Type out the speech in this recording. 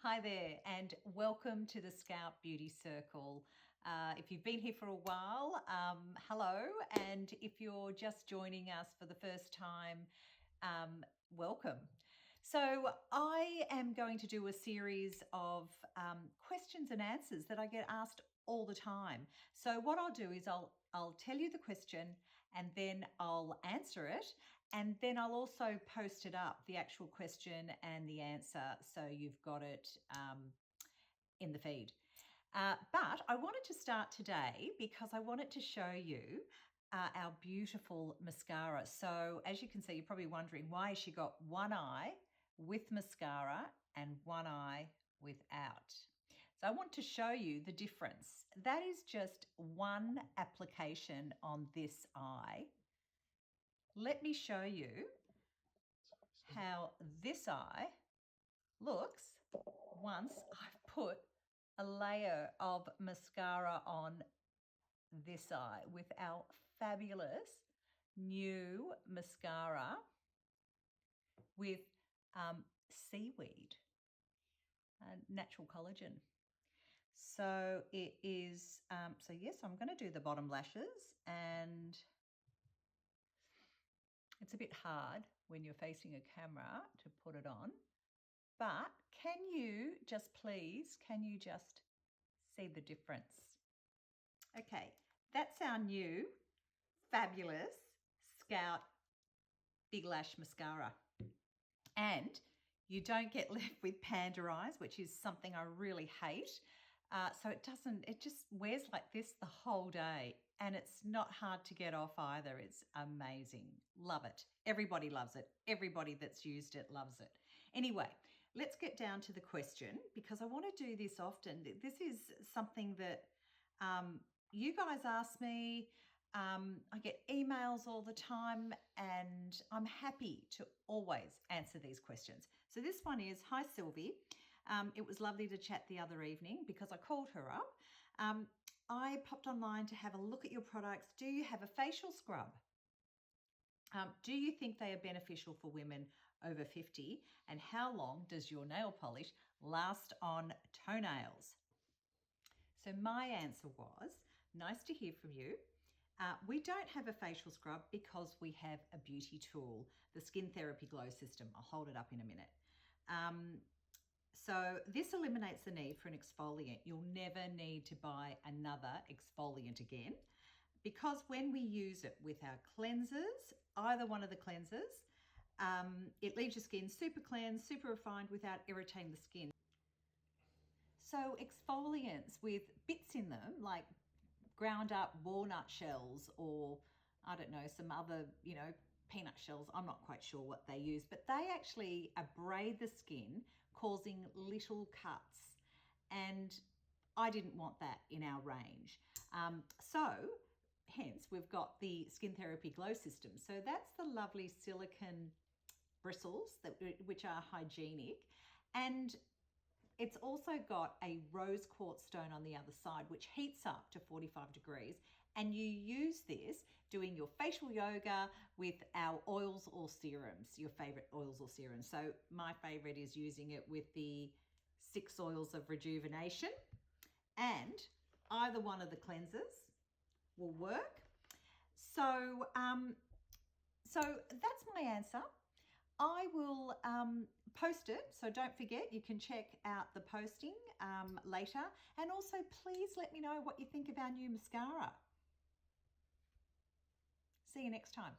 Hi there and welcome to the Scalp Beauty Circle. If you've been here for a while, hello, and if you're just joining us for the first time, welcome. So I am going to do a series of questions and answers that I get asked all the time. So what I'll do is I'll tell you the question and then I'll answer it, and then I'll also post it up, the actual question and the answer, so you've got it in the feed. But I wanted to start today because I wanted to show you our beautiful mascara. So as you can see, you're probably wondering, why has she got one eye with mascara and one eye without? So I want to show you the difference. That is just one application on this eye. Let me show you how this eye looks once I've put a layer of mascara on this eye with our fabulous new mascara with seaweed, natural collagen. So it is, so yes, I'm going to do the bottom lashes, and it's a bit hard when you're facing a camera to put it on, but can you just see the difference? Okay, that's our new fabulous Scout Big Lash Mascara. And you don't get left with panda eyes, which is something I really hate. So it just wears like this the whole day, and it's not hard to get off either. It's amazing. Love it. Everybody loves it. Everybody that's used it loves it. Anyway, let's get down to the question, because I want to do this often. This is something that you guys ask me. I get emails all the time, and I'm happy to always answer these questions. So this one is, hi Sylvie. It was lovely to chat the other evening because I called her up. I popped online to have a look at your products. Do you have a facial scrub? Do you think they are beneficial for women over 50? And how long does your nail polish last on toenails? So my answer was, nice to hear from you. We don't have a facial scrub because we have a beauty tool, the Skin Therapy Glow System. I'll hold it up in a minute. So this eliminates the need for an exfoliant. You'll never need to buy another exfoliant again, because when we use it with our cleansers, either one of the cleansers, it leaves your skin super cleansed, super refined without irritating the skin. So exfoliants with bits in them, like ground up walnut shells, or I don't know, some other, peanut shells, I'm not quite sure what they use, but they actually abrade the skin, causing little cuts. And I didn't want that in our range. So hence we've got the Skin Therapy Glow System. So that's the lovely silicone bristles which are hygienic, and it's also got a rose quartz stone on the other side, which heats up to 45 degrees. And you use this doing your facial yoga with our oils or serums, your favorite oils or serums. So my favorite is using it with the 6 oils of rejuvenation, and either one of the cleansers will work. So, so that's my answer. I will post it, so don't forget, you can check out the posting later. And also, please let me know what you think of our new mascara. See you next time.